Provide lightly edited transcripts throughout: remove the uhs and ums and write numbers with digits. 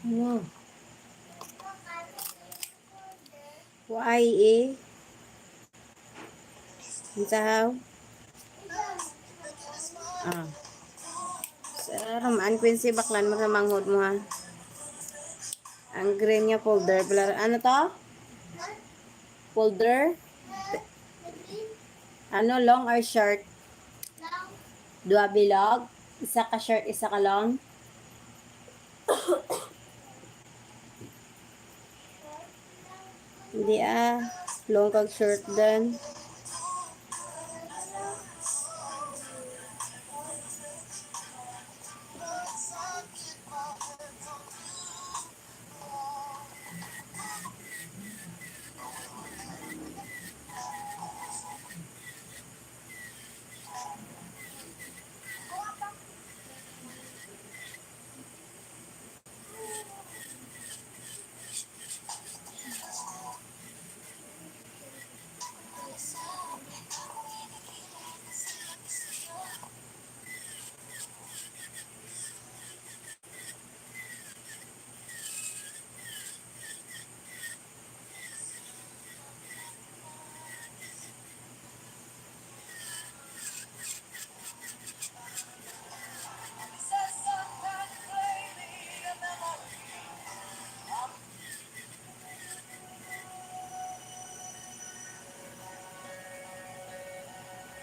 Ano? Why eh? Sao? Ah. Sa ramaan Quincy baklan mo manghod mo ha. Ang green niya folder. Ano to? Folder? Ano, long or short? Dua bilog? Isa ka short, isa ka long? Hindi ah. Long kag short din.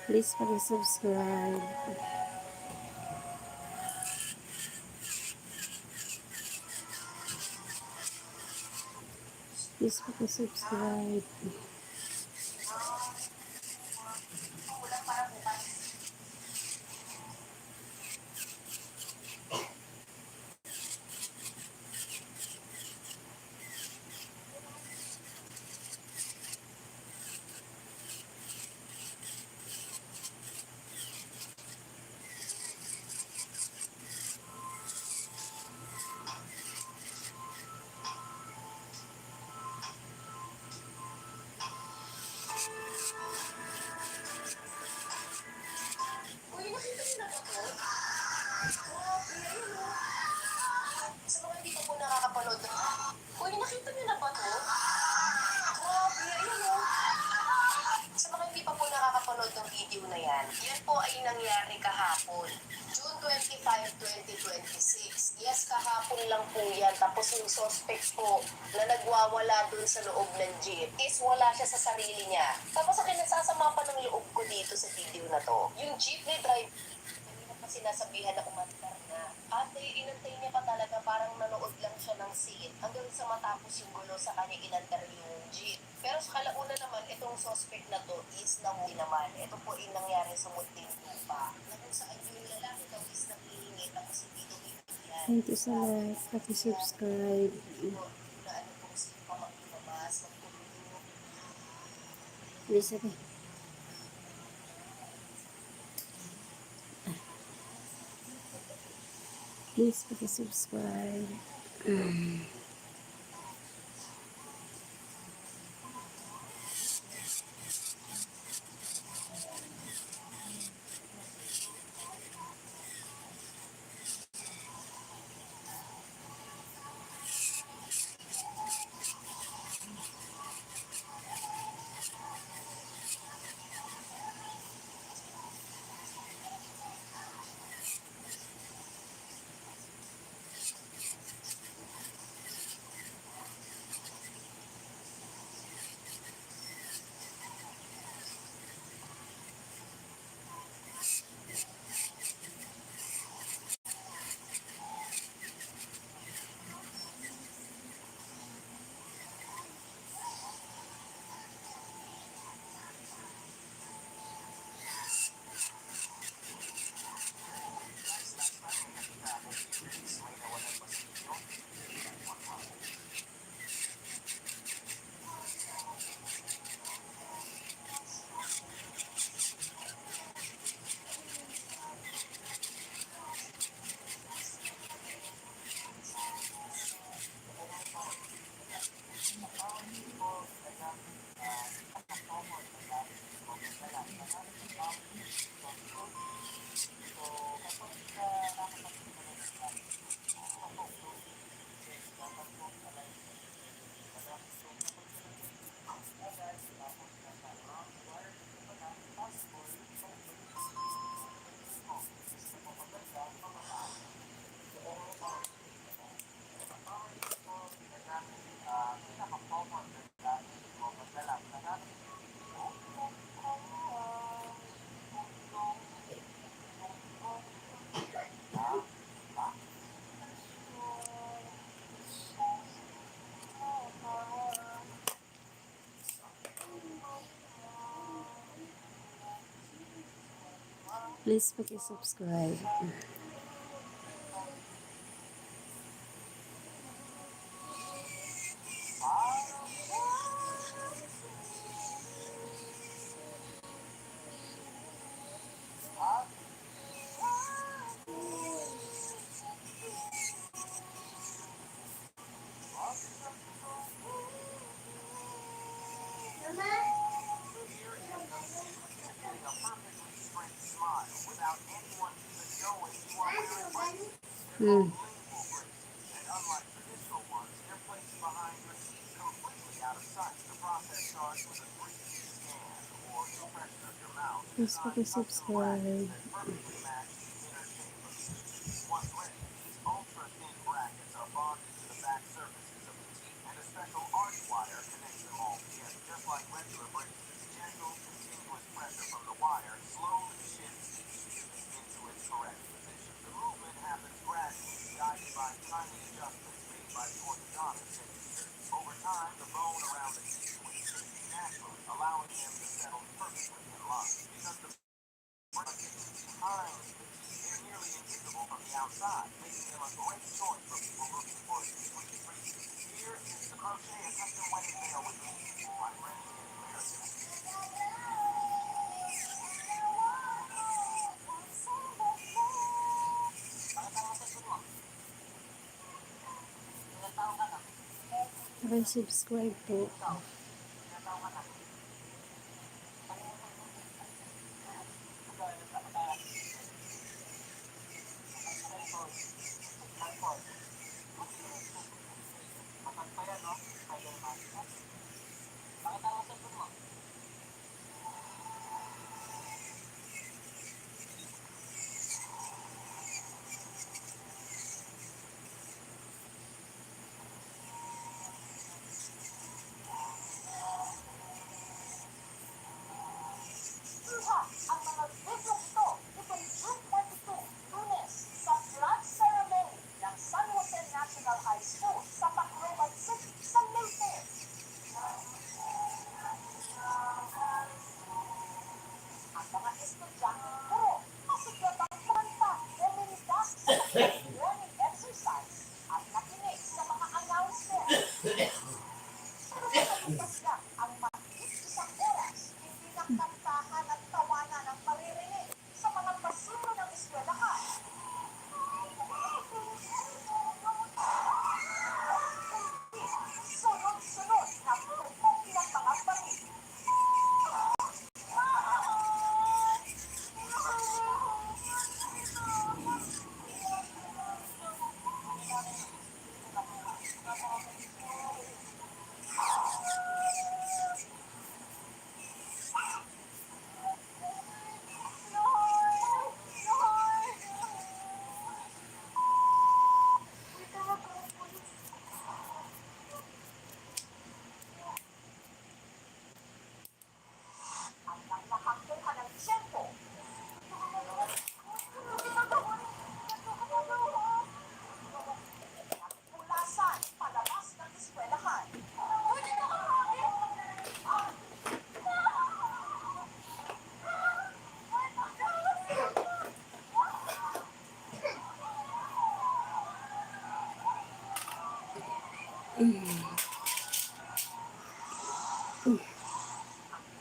Please subscribe. Please subscribe. Sa mga hindi pa po nakakapanood. Uy, nakita niyo na ba to? Grabe, ayun o. Sa mga hindi pa po nakakapanood ng video na yan, yan po ay nangyari kahapon. June 25, 2026. Yes, kahapon lang po yan. Tapos yung suspect po na nagwawala dun sa loob ng jeep is wala siya sa sarili niya. Tapos akin nasasama pa ng loob ko dito sa video na to. Yung jeepney driver, kanina pa sinasabihan na umantar na. Ate, inantay niya pa talaga, parang nanood lang siya ng scene hanggang sa matapos yung gulo sa kanya inantar yung jeep. Pero sa kalauna naman, itong suspect na to is nahuli naman. Ito po yung nangyari sa Munting Lupa. Na kung saan yung lalaki daw is nanghihingi tapos hindi daw bibigyan. Thank you sa like. Paki-subscribe. Na ano kung sino pa maglabas, magpulunok. Please okay. Please paki-subscribe. Please paki-subscribe. Hmm. Please paki-subscribe. Paki-subscribe po. Ang mga video ito, itong June 22, Lunes, sa flag ceremony ng San Jose National High School sa Tacloban City, San Leyte. Ang mga estudyante guro, masiglat ang kumanta, lumiligtas sa morning exercise at nakinig sa mga announcement. Pagkatapos lang ang mahigit isang oras, hindi na kantahan at tawanan ang maririnig sa mga pasilyo ng eskwelahan. Sunod-sunod na tumpok ng mga baril. Ang naghahangkuhan ng tiyempo. Pulasan, palabas ng eskwelahan.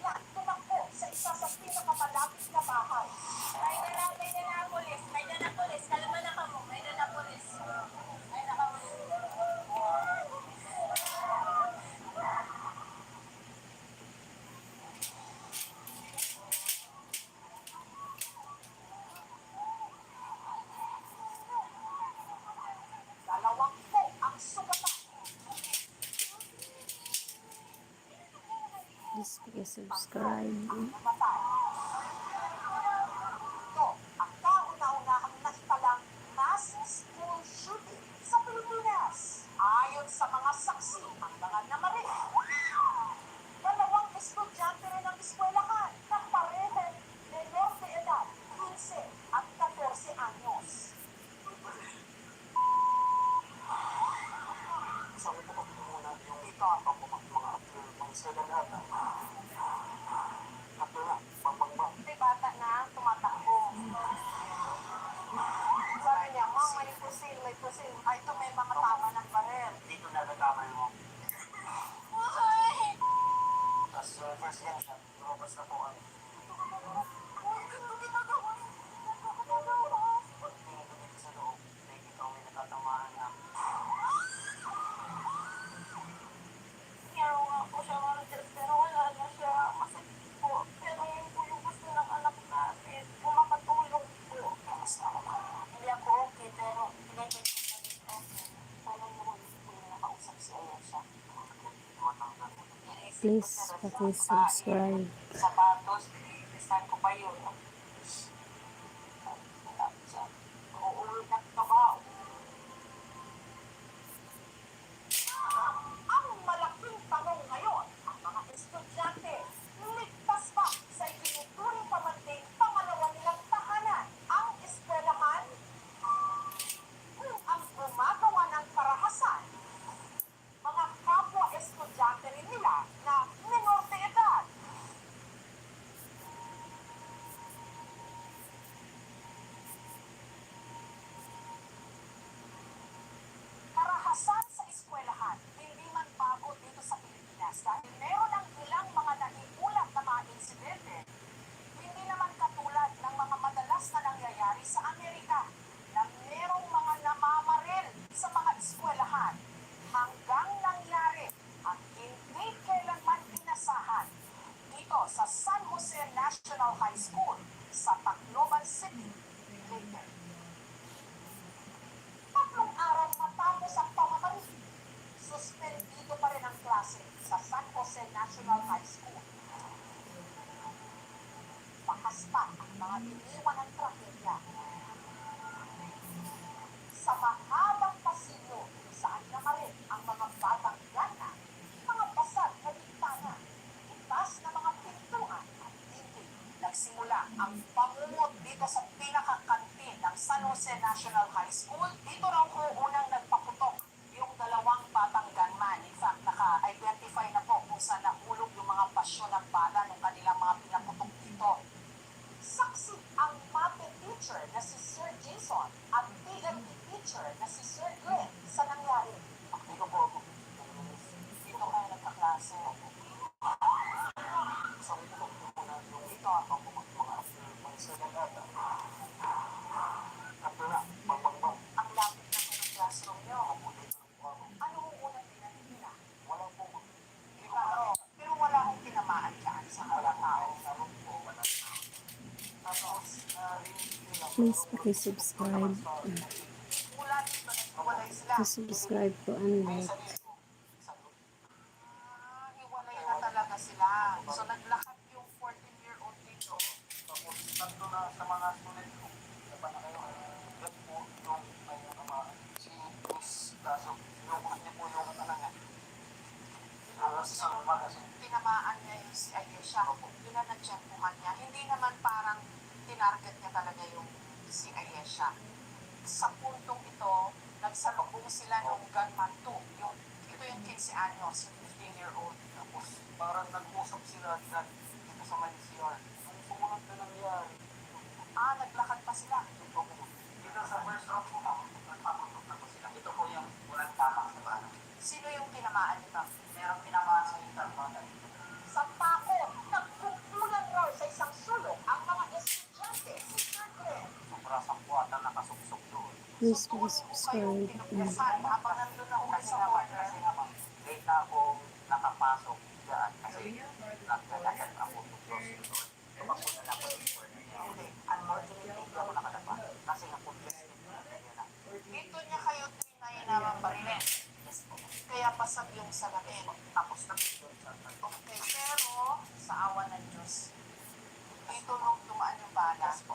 Yan, tumakbo sa isa sa pinakamalapit na bahay. May dala pulis. May dala pulis. Kalma na ka mo. May dala pulis. May dala pulis. Dalawang po ang sugatan. Please paki-subscribe. Namatay. Ito ang kauna-unahang naitalang mass school shooting sa Pilipinas. Ayon sa mga saksi, ang mga namaril. Dalawang estudyante rin ang eskwelahan na parehong menor de edad, 15 at 14 anyos. Sabi ko kami muna yung ika ang mga aktor ng eskwelahan. Aktor na, Please, paki-subscribe. Sapatos, saan ko pa yun? Uuwi na trabaho. Ang malaking tanong ngayon, ang mga estudyante, ligtas ba sa itinuturing pa man din pangalawa nilang tahanan? Ang eskwelahan, ang gumagawa ng karahasan, mga kapwa estudyante rin nila na menor de edad. Karahasan sa eskwelahan, hindi man bago dito sa Pilipinas dahil meron ng ilang mga nahiulat na mga insidente, hindi naman katulad ng mga madalas na nangyayari sa Amerika na merong mga namamaril sa mga eskwelahan hanggang nangyari ang hindi kailanman inasahan dito sa San Jose National High School sa Tacloban City, Leyte. 3 araw matapos ang pamamaril, suspendido pa rin ang klase sa San Jose National High School. Bakas pa ang mga iniwan ng trahedya. Sa mahabang pasilyo saan namaril ang mga batang gana, mga basag na bintana, itas na mga pintuan at dingding. Nagsimula ang pangungot dito sa pinakakantin ng San Jose National High School. Dito raw ko unang nagpaputok yung 2 batang gunman. In fact, naka-identify na po kung saan nahulog yung mga pasyon ng bala ng kanilang mga pinaputok dito. Saksi ang math teacher na si Sir Jason at PLP teacher na si Sir Glenn sa nangyari. Dito po ako. Dito kayo nagkaklase. Sabi ko po na yung dito ako mga saganata. At na, pagbang. Ang lapit na ng classroom nyo. Ano ang unang pinanila? Walang po. Pero wala akong tinamaan dyan sa mga tao. Please, paki-subscribe. Mula dito nagkawalay sila. Subscribe po and like. Hiwalay na talaga sila. So naglakad yung 14-year-old dito. Tapos tatlo na sa mga student ko. Diba na kayo? Yan po yung si Miss Lasso. Sinukulit niya po yung anak niya. Sa magazine. Tinamaan niya yung si Ayesha. Yun na nag-checkpuhan niya. Hindi naman parang tinarget niya talaga yung si Ayesha. Sa puntong ito, nagsalubong sila ng gunman 2. Ito yung 15 anyos, yung 15-year-old. Tapos parang nag-usap sila dito sa Malaysia. Ang sumunod na nangyari. Naglakad pa sila. Dito sa first round po, nagpaputok na po sila. Ito po yung unang tamang sa bala. Sino yung tinamaan nito? Merong tinamaan sa internet. Sa pako, nagkukulang raw sa isang sulok ang mga estudyante si Sir Glenn. Sobra sa puwatan nakasuksok doon. Please, paki-subscribe. Habang nandun ako sa corner. Kasi naman, late na ako nakapasok dyan. Kasi naglalakad ako doon. Tumakbo na lang ako yung corner niya. Hindi, unfortunately, hindi ako nakadapa. Kasi naputlis niya. Dito niya kayo trinayin naman barilin. Kaya pasag yung salamin. Tapos nag-doon siya. Okay, pero sa awa ng Diyos, dito nung tumaan yung balas po.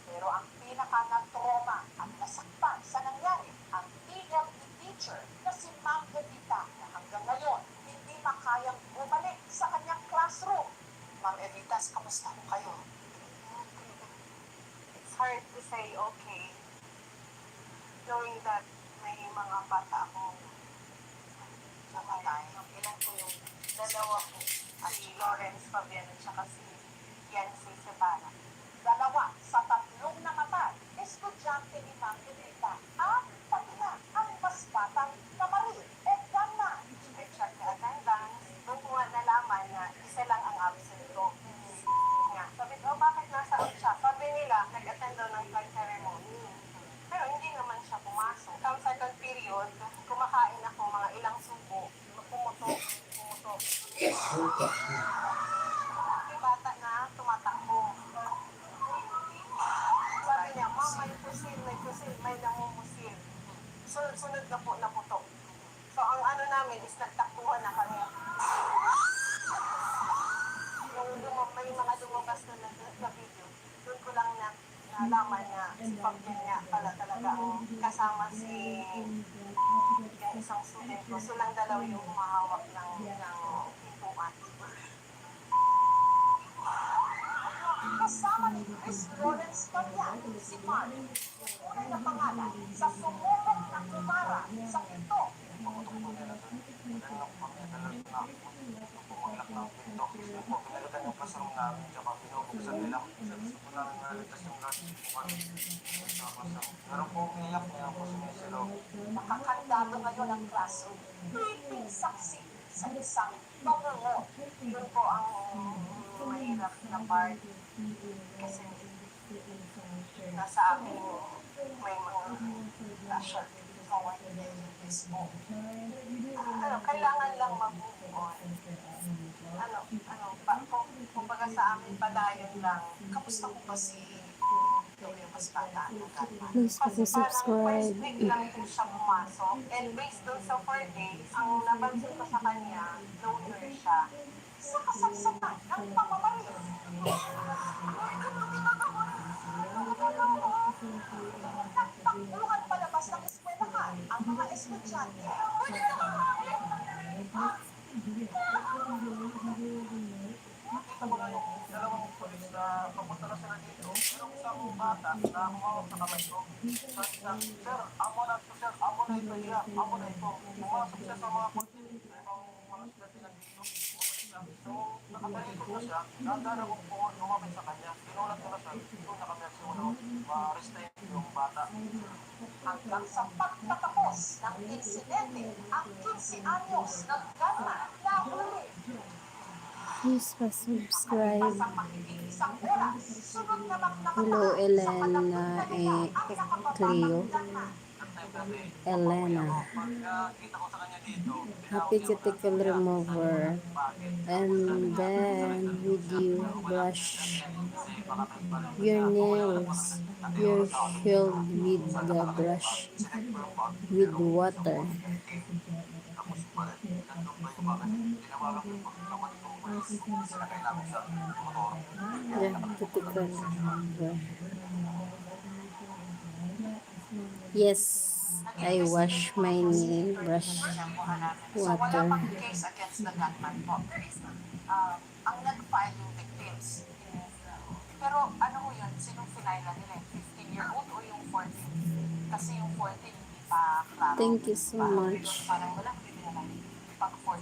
Pero ang pinaka-na-trauma at nasaktan sa nangyari, ang PLP teacher na si Ma'am Evita na hanggang ngayon hindi makayang bumalik sa kanyang classroom. Ma'am Evita, kamusta po kayo? It's hard to say okay, knowing that may mga bata akong Namatay. ilan po yung dalawa po, si Lawrence Fabian at saka si Yancy Sabana. 2 sa 3 namatay, estudyante ni Ma'am Evita at pati na ang mas batang namaril. Gunman. I checked the attendance, doon ko nga nalaman na isa lang ang absent ko. Nga, sabi ko, bakit nasaan siya? Sabi nila, nag-attend daw ng flag ceremony. Pero hindi naman siya pumasok. Ang second period, kumakain ako mga ilang subo, pumutok. May bata na tumatakbo. Sabi niya, Ma'am, may pusil, may namumusil. Sunod-sunod na po na putok. So, ang ano namin is nagtakbuhan na kami. may mga lumabas na video, doon ko lang nalaman na si Fabian nga pala talaga ang kasama yung isang student ko. Silang dalaw yung humahawak ng pintuan. Kasama ni Chris Lawrence Fabian, si Mark, tunay na pangalan sa sumulong ng kumara sa pinto. Pumutok po nila doon. Dahil lang po kami talaga na pumulak ng pinto. Kasi po, pinalitan yung classroom namin, tsaka binubuksan nila. Kasi gusto po namin malitas yung classroom. Meron po umiyak, meron po sumisilaw. Nakakandado ngayon ang classroom. Creeping saksi sa isang bangungo. Yun po ang mahirap na part. Kasi nasa akin may mga pressure. Kawan din yung Facebook. Kailangan lang mag-move on. Kumbaga sa amin padayon lang. Kamusta ko ba si yung mas bata? Please subscribe. First week lang po siya pumasok. And based doon sa 4 days, ang nabansin ko sa kanya, loner siya. Sa kasagsagan ng pamamarin. Nagtakbuhan palabas ng eskwelahan ang mga estudyante. Nakita ko na yung dalawang polis na papunta na sila dito. Merong isang bata na humawak sa kamay ko. Sabi na, sir, amo na ito, sir. Amo na ito, iya. Amo na ito. Pumasok siya sa mga polis. Mga estudyante na dito. So, nakatalikod na siya. Nandaan ako po lumapit sa kanya. Pinulat ko na siya. Doon na kami nagsimula. Ma-arrest yung bata. Hanggang sa pagtatapos ng insidente, ang 15 anyos ng gana na huli. Please subscribe. Pasang mahigit isang oras, sunod namang Hello, nakataas sa Elena palapit na nila ang Cleo. nakapapapanggana. Elena. Pagkita ko sa kanya dito, Happy cuticle remover. And then with you brush your nails. Your shield with the brush with water. tapos balik, nandun pa yung bakit tinawagan ko yung pagkawan ko sinakay namin sa motor. Yeah, cuticle remover. Yes, I wash my nail brush So wala water. pang case against the gunman po. Ang nag-file yung victims. Pero ano ho yun? Sinong finala nila? 15-year-old o yung 14? Kasi yung 14 hindi pa klaro. Thank you so much. Parang wala, hindi na lang. Pag 14.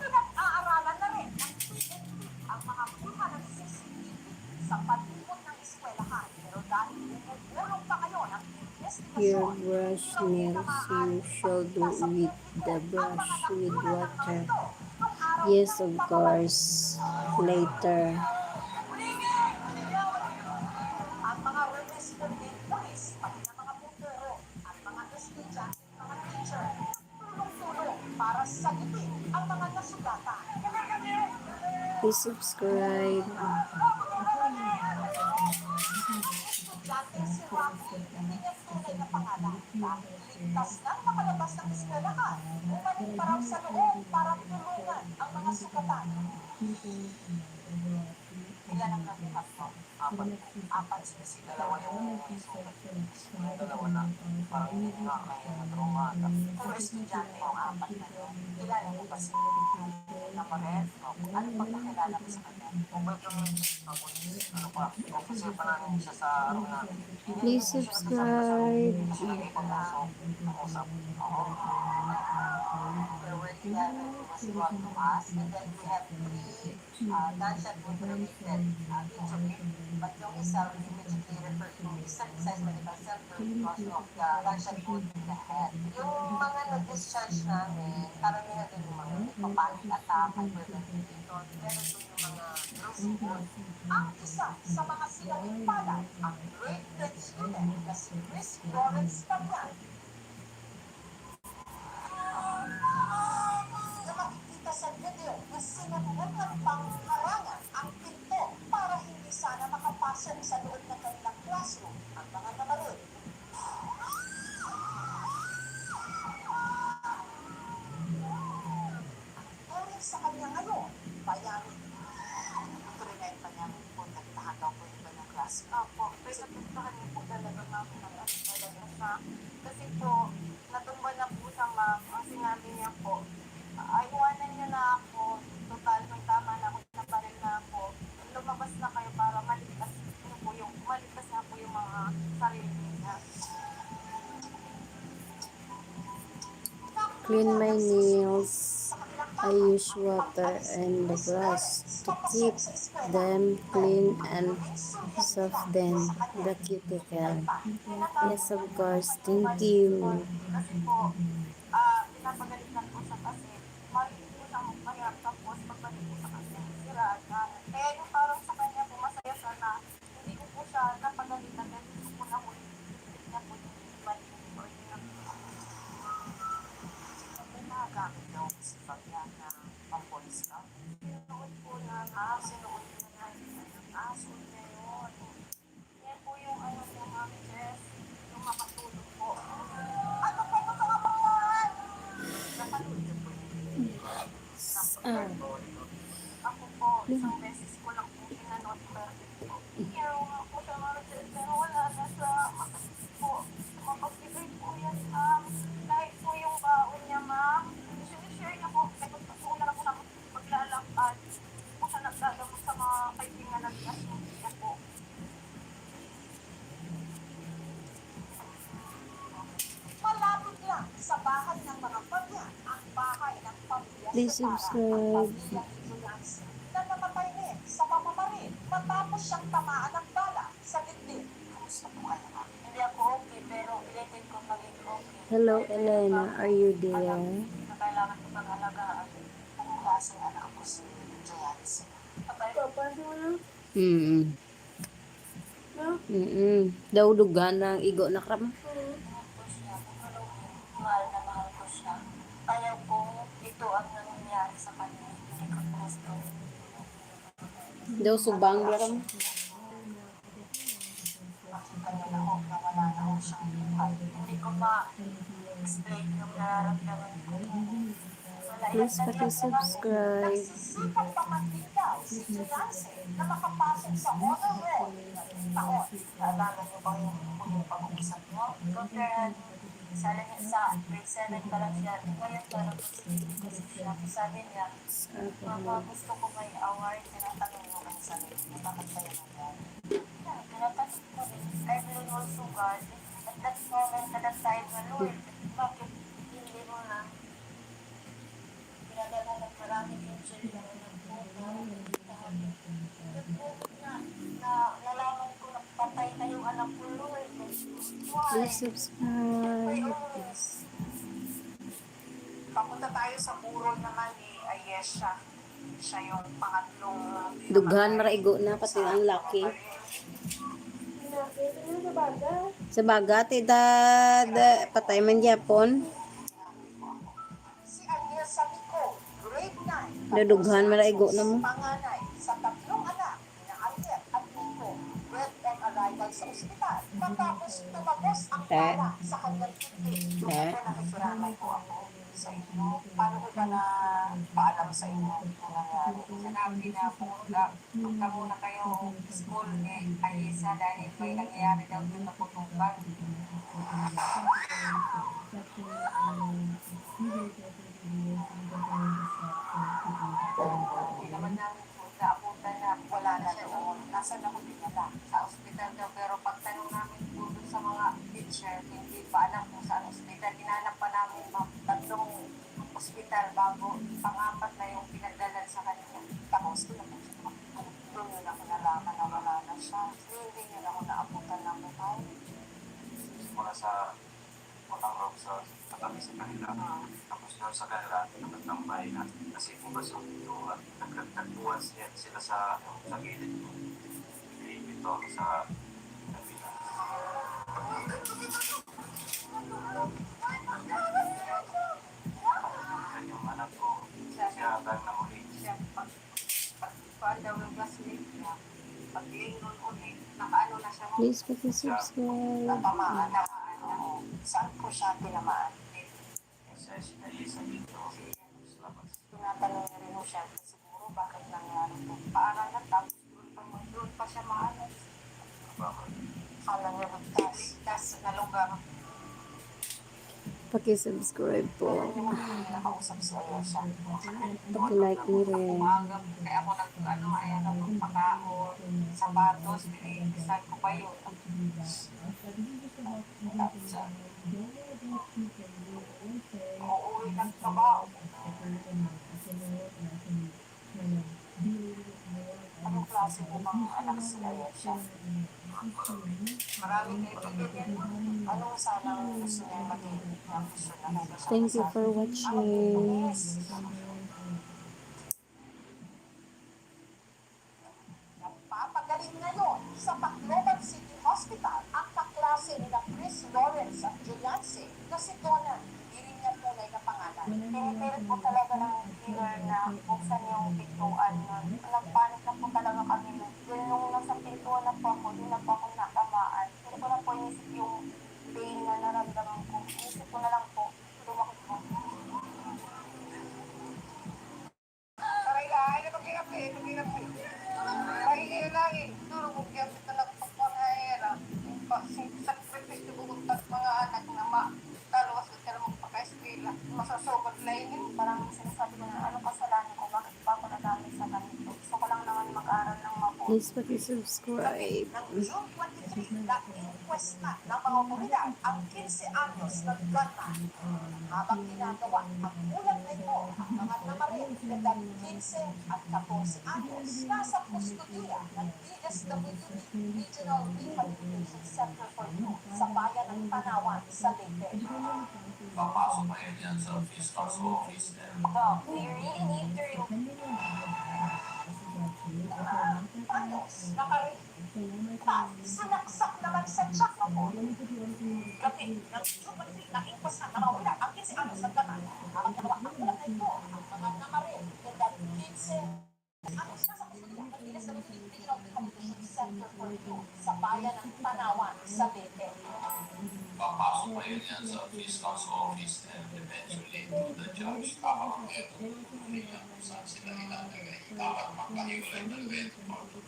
Pinag-aaralan na rin ng PNP ang mga kuha ng CCTV sa palibot ng eskwelahan. Pero dahil umulong pa ngayon ang Your investigasyon, brush nails you should do with the brush with water. Yes, of course. Later. ang mga registered din police, pati ng mga puntero, at mga estudyante, mga teacher, tulong-tulong para sagutin ang mga nasugatan. Please subscribe. Estudyante si Rocky, hindi niya tunay na pangalan. Dahil ligtas nang nakalabas ng eskwelahan, umanin pa raw sa loob para tulungan ang mga sugatan. Ilan ang nabuhat mo? Apat sila. Dalawa yung sugat. Yung dalawa na parang hindi nga kaya na traumata. Puro estudyante ang apat na yun. Kilala mo ba si Naparet? Ano pag nakilala mo sa kanya? Mobile kami sa polis. Ano pa? Officer pa namin siya sa araw namin. Please subscribe. Kasi lagi pagpasok, pag-usap. We're working on it was brought to us, and then we have three gunshot wound related injury. But yung isa we immediately referred to East Medical Center because of the gunshot wound in the head. Yung mga nag-discharge namin, karamihan din yung mga panic attack, hyperventilator, meron din yung mga bruising wound. Ang isa sa mga sinabing palad, ang grade 10 student na si Chris Lawrence Fabian. Na makikita sa video na sinubukan pang harangan ang pinto para hindi sana makapasok sa loob ng kanilang classroom ang mga namarod. Dahil sa kanya ngayon, bayani. Yes, opo. Kaya natutuhan niyo po talaga ma'am na ano talaga siya. Kasi po, natumba na po siya ma'am. Ang sinabi niya po, iwanan niyo na ako. Total, may tama na ako, naparil na ako. Lumabas na kayo para maligtas na po yung mga sarili niya. Clean my nails. I use water and the grass to keep them clean and soften the cuticle. Yes, of course. Thank you. Kasi po, pinapagalitan po siya kasi maliit po siya magpahirap tapos pagbalik po sa kanya sira na. Kaya yung parang sa kanya po masaya siya na hindi ko po siya napagalitan dahil gusto ko na huli niya po yung mali or yung Ginagamit daw si Fabian na pang-police ka. sinuot po na sinuot po na Aso niya yun. yan po yung ano po ma'am Jess, yung makatulog po. Ano po ito sa kapangan? Napanood niyo po yung Ah, ako po, isang beses ko lang po pinanood perfect po. Pero nga po siya Marcel, pero wala na siya. Makasip po, mapagbigay po yan, ma'am. Kahit po yung baon niya, ma'am, sinishare niya po. Kahit pagpasunan ako na maglalakad. Po siya nagdadamot sa mga kaibigan na classmate niya po. Malapit lang sa bahay ng mga pamilya ang bahay ng pamilya please Sotara, ang subscribe. pamilyang Iglesias na namatay din sa pamamaril matapos siyang tamaan ng bala sa dibdib. Kamusta po kayo ha? Hindi ako okay, pero related ko maging okay. Hello, Elena. Are you there? Na kailangan ko pag-alagaan. Anong klaseng anak po si Jayans? Mm. Daw dugan ng igo na kram. Mahal na mahal ko siya. Ayaw ko ito ang nangyayari sa kanya. Hindi ko gusto. Daw subang kram. Makita niyo na ho na wala na ho siyang buhay. Hindi ko ma-explain yung nararamdaman ko. Please paki-subscribe. Nagsisikap pa man din daw si Jayans na makapasok sa honor roll na taon. Naalala niyo ba yung huling pag-uusap niyo? Compared sa grade 7 pa lang siya. Ngayon parang kasi siya. Sabi niya, Mama, gusto ko may award. Tinatanong mo kayo sa akin. Bakit kayo nangyari? Tinatanong ko rin. I will also God. At that moment, at that time, na Lord, bakit hindi mo na pinadala ng maraming angel na nalaman ko na patay na yung anak ko, Lord. Why? Please subscribe. Papunta tayo sa burol naman ni Ayesha. Siya yung pangatlong Dughan maraigo na pati ang laki. Sa bagat patay man Japon. si Aniel Samico, grade 9. Dadughan maraigo na mo. Panganay sa tatlong anak na Aniel at Nico, breath and arrival sa ospital. Matapos tumagos ang bala sa kanyang kidney. Ako nakikiramay po ako sa inyo. Paano ko ba na paalam sa inyo kung nangyari? Sinabi na pumunta, punta muna kayo school ni Alisa dahil may nangyayari daw doon na putukan. Hindi naman namin punta na wala na doon. Nasaan ako dinala? Sa ospital daw, pero pagtanong namin po doon sa mga teacher, hindi pa alam kung saan ospital. Hinanap pa namin tatlong ospital bago pang-apat na yung pinagdalan sa kanila. Tapos doon ako siya. Doon yun ako nalaman na wala na siya. Hindi yun ako naabutan ng buhay. Mula sa Matang Rock sa katabi sa kanila. Tapos doon sa kanila, nagtambay na. Kasi kung baso ito, nagtagpuan sila sa gilid ko. Ito sa kabila. Yan yung anak ko. Siya tag na muli. Siya, pag daw ng classmate niya, pag-lingon ulit, nakaano na siya mo. Please paki-subscribe. Napamaan na ano, saan po siya tinamaan? Sa Elisa dito. Sa labas. Tinatanong niya rin mo siya siguro bakit nangyari po. Paaral na tapos doon pa siya maalas. akala niya ligtas na lugar. Paki-subscribe po. Kaya yung mga nakausap si Ayesha. Paki-like niyo rin. Umaga, kaya ako nagpakaon, sapatos, pinaipisan ko pa yun. Uuwi ng trabaho. Anong klase mo bang anak si Ayesha? Maraming kaibigan. Anong sanang gusto niya maging professional? Thank you for watching. Papagaling ngayon sa Tacloban City Hospital ang kaklase nila Chris Lawrence at Julianse na si Donna. Hindi rin niya tunay na pangalan. Pinipilit po talaga ng killer na buksan yung pintuan na nagpanik na po talaga kami. Dahil nung nasa pintuan na po ako, doon na po ako natamaan. Hindi ko na po inisip yung pain na naramdaman ko. Inisip ko na lang po, lumakot po. Saray lahay na pag-inap eh. Pahingi na lang eh. Tulong kung kaya kita nagpapangahera. Sakripisyo bukuntat mga anak na talawas ka na magpaka-eskwela. Masasugod lainin. Parang sinasabi ko na ano kasalanan ko, bakit pa ako nadami sa ganito. Gusto ko lang naman mag-aral ng mabuti. Please paki-subscribe. Ng June 23 na inquesta ng mga otoridad ang 15 anyos na gunman. Habang ginagawa ang ulat na ito, ang mga namaril na 15 at 14 anyos nasa kustodiya ng DSWD Regional Rehabilitation Center for Youth sa bayan ng Tanawan sa Leyte. Papasok pa yan sa fiscal's office. Doc, we really need to anyos, nakaril. Sinaksak naman sa tiyak na po. Gabi, ng June 23 na inquesta ng mga ulat ang 15 anyos na gunman. Habang ginagawa ang ulat na ito, ang mga namaril na 15 anyos nasa kustodiya ng DSWD Regional Rehabilitation Center for Youth sa bayan ng Tanawan sa Leyte. Papasok pa yan sa fiscal's office and eventually to the judge. Habang ito, kung saan sila ilalagay. Dapat magkahiwalay na rin.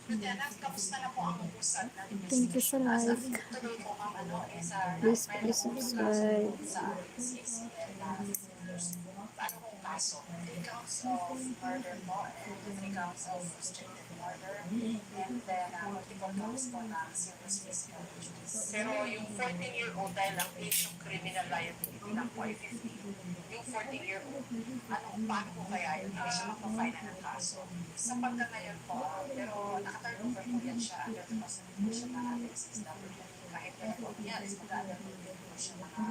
Lieutenant, kamusta na po ang usad ng Thank you sa like. tuloy po ang sa Please paki-subscribe. sa CCN na ano kong kaso? 3 counts of murder po and 3 counts of restricted murder and then multiple counts po na serious physical injuries. Pero yung 14-year-old dahil ang age ng criminal liability lang po ay 15. Yung 14-year-old, paano po kaya yun? Hindi siya magpa-file ng kaso. Sa pagka ngayon po, pero naka-turn over po yan siya under the custody po siya ng ating SSW. Kahit kaya po niya, is mag-undergo po siya mga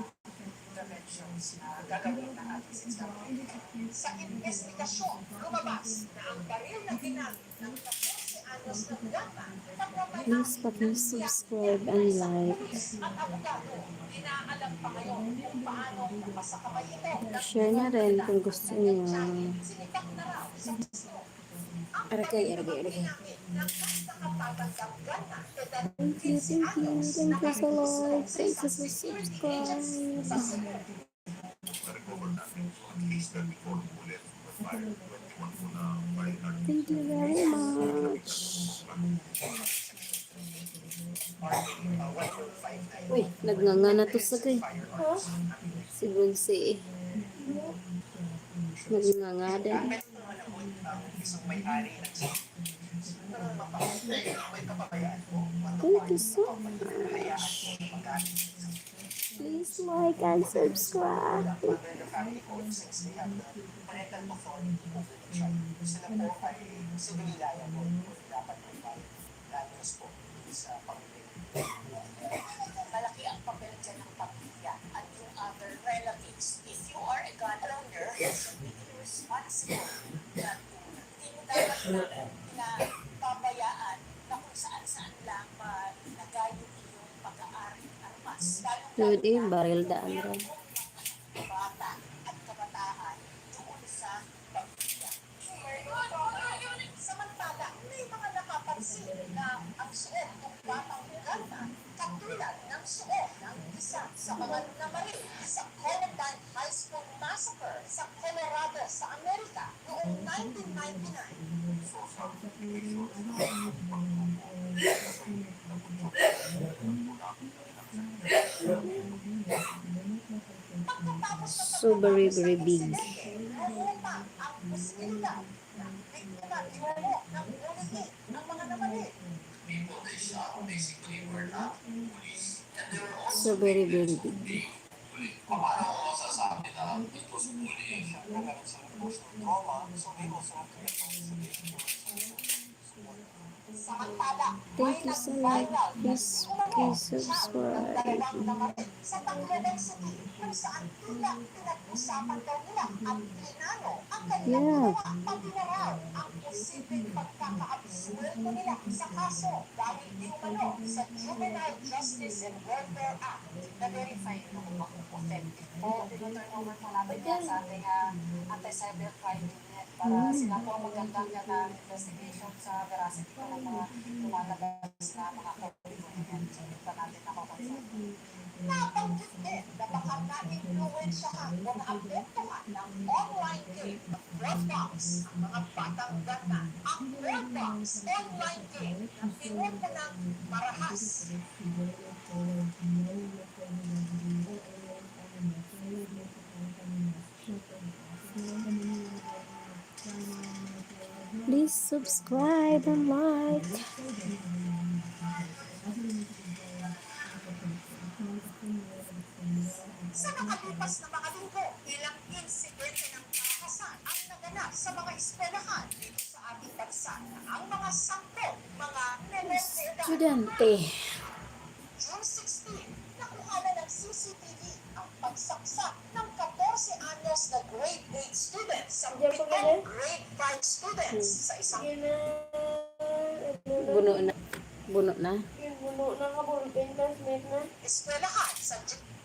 interventions na gagawin ng ating SSW. Sa investigasyon, lumabas na ang baril na ginamit ng 14 anyos na gunman Please paki-subscribe and like. ang abogado, inaalam pa ngayon kung paano masakamay ito. Share na rin kung gusto niyo. Sinikat na raw sa gusto. Aragay. Ginamit ng mas nakapagandang gunman. Thank you sa like. Thank you sa subscribe. Thank you very much. Uy, nagnganga na to sa kay. Si Bunsi eh. Nagnganga din. Isang may-ari ng Thank you so much. Please like and subscribe. the family code since they have the parental authority over the child. Sila po ay civil liable. Dapat provide damages po sa pamilya. Malaki ang papel dyan ng pamilya at yung other relatives. If you are a gun owner, you should be responsible na hindi mo dapat na pabayaan na kung saan-saan lang nagay yung iyong pag-aari ng armas. Dude, baril daan rin. Bata at kabataan doon sa pamilya. Samantala, may mga nakapansin na ang suot ng batang ganda katulad ng suot ng isa sa mga namaril sa Columbine High School Massacre sa Colorado sa Amerika noong 1999. So very, very big. lumutang ang posibilidad na biktima ginamo ng bullying ng mga namatay. So very, very big. Samantala, Thank you so much. Please subscribe. dalawang namatay sa Tacloban City kung saan tila pinag-usapan daw nila at plinano ang kanilang Yeah. ginawa pabinaral ang posibleng pagkakaabsuelto nila sa kaso dahil di umano sa Juvenile Justice and Welfare Act. Na-verify na kung bakit authentic po. Tinuturn over po natin yan sa ating anti-cybercrime unit para sila po magandang yan na investigation sa veracity po ng mga lumalabas na mga kodigo. So, dito natin nakukonsulta. Nabanggit din na baka na-influensyahan o naapektuhan ng online game ng Roblox ang mga batang ganda. Ang Roblox online game na pinuto ng marahas. Please subscribe and like. Sa nakalipas na mga linggo, ilang insidente ng karahasan ang naganap sa mga eskwelahan dito sa ating bansa na ang mga sampo, mga menor de edad. Estudyante. June 16, nakuha na ng CCTV ang pagsaksak ng 14 anyos na grade 8 students sa 7 grade 5 students sa isang Buno na. Buno na. eskwelahan sa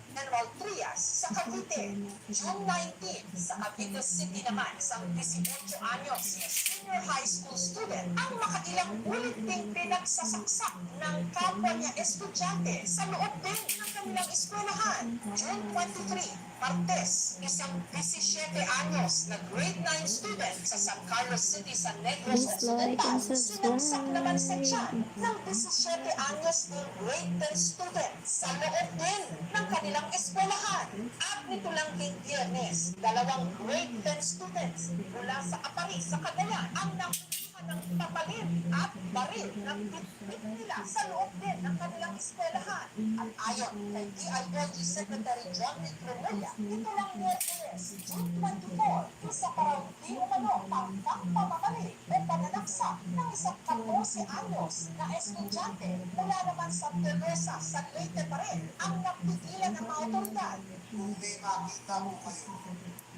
General Trias sa Cavite. June 19, sa Cavite City naman, isang 18 anyos na senior high school student ang makailang ulit ding pinagsasaksak ng kapwa niya estudyante sa loob din ng kanilang eskwelahan. June 23, Martes, isang 17 anyos na grade 9 student sa San Carlos City sa Negros Please like Occidental and subscribe. sinaksak naman sa tiyan ng 17 anyos ng grade 10 student sa loob din ng kanilang eskwelahan. At nito lang din Biyernes, dalawang grade 10 students mula sa Apari sa Cagayan ang nakuha ng papalin at baril ng bitbit nila sa loob din ng kanilang eskwelahan. At ayon kay DILG Secretary John Remulla, ito lang Miyerkules, June 24, isa pa raw di umano pangkang pamamaril o pananaksak ng isang 14 anyos na estudyante mula naman sa Teresa sa Leyte pa rin ang napigilan ng mga otoridad. Kung may makita mo kayo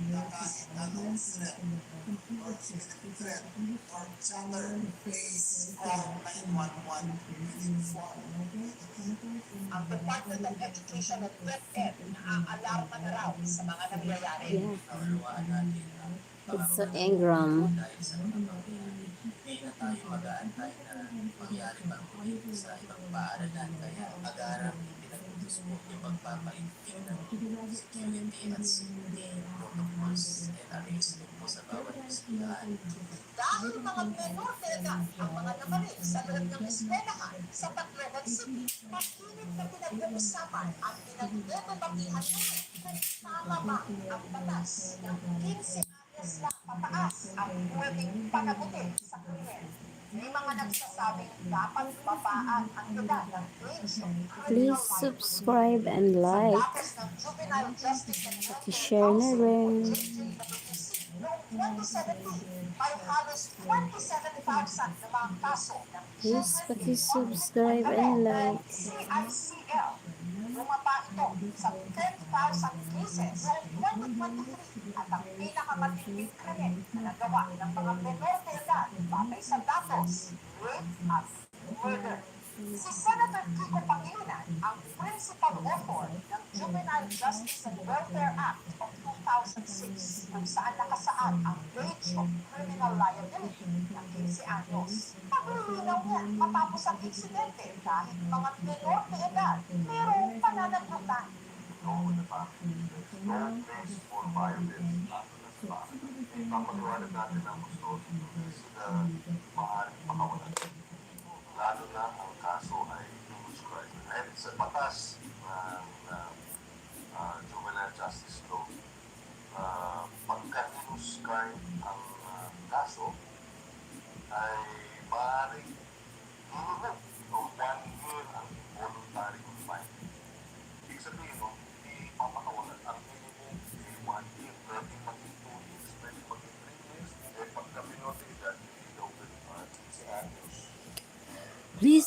na kahit anong threat or imminent threat or chatter, please call 911 within 4. Ang Department of Education at DepEd naaalarma na raw sa mga nangyayari. Yeah. Kaunawaan natin ang It's so engram. dahil sa mga pangyayari. Hindi na tayo mag-aantay na mangyari pang ulit sa ibang paaralan. Kaya agarang ipinagutos mo yung pagpapaigting ng security at safety protocols and arrangement po sa bawat eskwelahan. Dahil mga menor de edad ang mga namaril sa loob ng eskwelahan sa Tacloban City, makinig na pinag-uusapan ang pinag-debatihan nila kung tama ba ang batas ng 15 anyos na pataas ang pwedeng panagutin sa krimen. May mga nagsasabing dapat babaan ang edad ng age of criminal Please life. subscribe and Sa like. datos ng Juvenile Justice and Welfare Pakishare na rin. noong 2017, may halos 27,000 na mga kaso ng Please pakisubscribe and like. CICL. Bumaba ito sa 10,000 cases noong 2023 at ang pinakamatinding krimen na nagawa ng mga menor de edad batay sa datos, rape at murder. Si Senator Kiko Pangilinan ang principal author ng Juvenile Justice and Welfare Act of 2006 kung saan nakasaad ang age of criminal liability ng 15 anyos. Paglilinaw niya matapos ang insidente dahil mga menor de edad mayroong pananagutan. Noong pa, meron days for violence, ipapaliwanag natin ang gusto sila maaaring pakawalan. Lalo na ang kaso ay humus crime. Dahil sa batas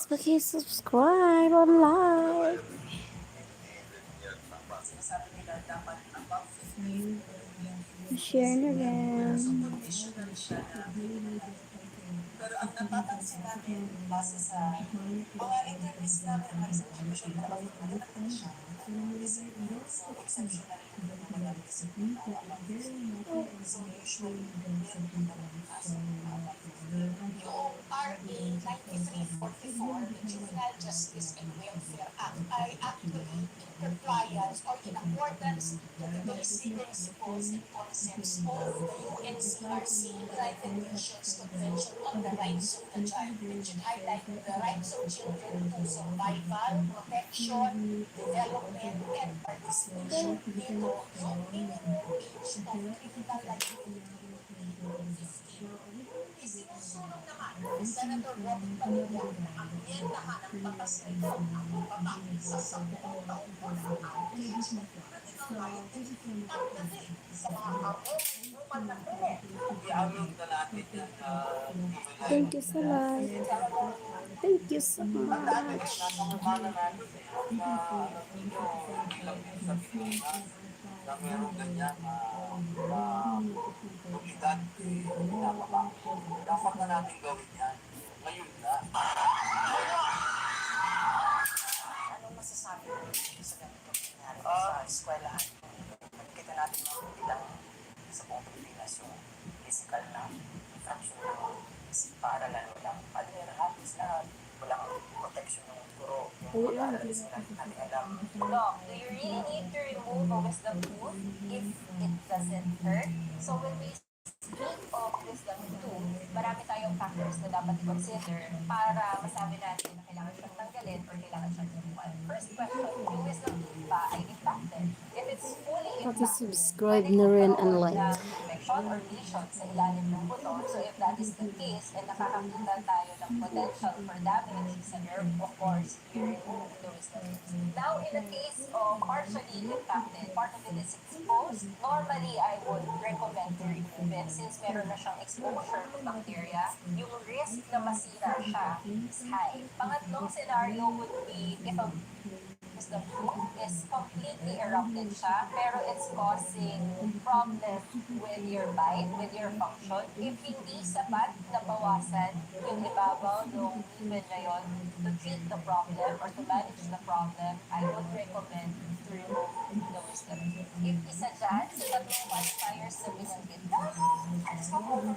Please subscribe or like. Sinasabi nila dapat above 15. Share na rin. So, conditional siya na pero ang natatansin namin base sa mga interviews namin ng mga isang usually nakapagpapalala na siya so exceptional yung mga kasi so usually meron din naman kaso yung RA 9344, the Juvenile Justice and Welfare Act, ay actually in compliance or in accordance to the basic principles and concepts of the UNCRC United Nations Convention on the Rights of the Child, which highlight the rights of children to survival, protection, development, and participation. Dito, yung minimum age of criminal liability 15. Isinusulong naman ni Senator Robin Padilla na ang miyentahan ng batas na ito ang pagpapakit sa 10 taong gulang ang age ng criminal liability pagdating sa mga kamong human na krimen. I-upload na natin yan. Thank you sa like. Thank you so much. Nasa mukha na natin na medyo hindi lang din sa Pilipinas na meron ganyan yung edad pinapaba. Dapat na natin gawin yan. Ngayon na. Anong masasabi mo sa ganitong nangyari sa eskwelahan? Nakikita natin mga bilang sa buong Pilipinas yung physical na infraction ng paaralan walang pader, habis lahat, walang protection ng guro, yung pag-aaral sila natin alam. Doc, do you really need to remove a wisdom tooth if it doesn't hurt? So when we speak of wisdom tooth, marami tayong factors na dapat i-consider para masabi natin na kailangan siyang tanggalin or kailangan siyang tubuan. First question, yung wisdom tooth ba ay impacted? If it's fully impacted, Subscribe na rin and like. infection or lesion sa ilalim ng buto. So if that is the case, and nakakakita tayo ng potential for damage sa nerve, of course, you remove the wisdom tooth. Now, in the case of partially impacted, part of it is exposed, normally I would recommend to remove it since meron na siyang exposure to bacteria. Yung risk na masira siya is high. Pangatlong scenario would be if a wisdom tooth is completely erupted siya, pero it's causing problem with your bite, with your function. If hindi sapat na bawasan yung ibabaw ng ngipin na yun to treat the problem or to manage the problem, I would recommend to remove the wisdom tooth. If isa dyan, sa tatlong modifiers na binanggit ko, let's go for the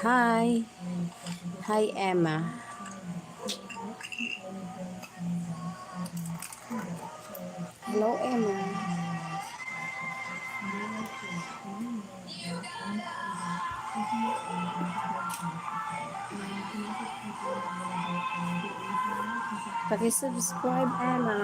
Hi. Hi, Emma. Hello, Emma. Paki-subscribe, Emma.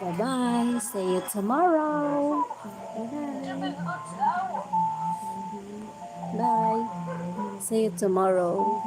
Bye-bye. See you tomorrow. Bye. See you tomorrow.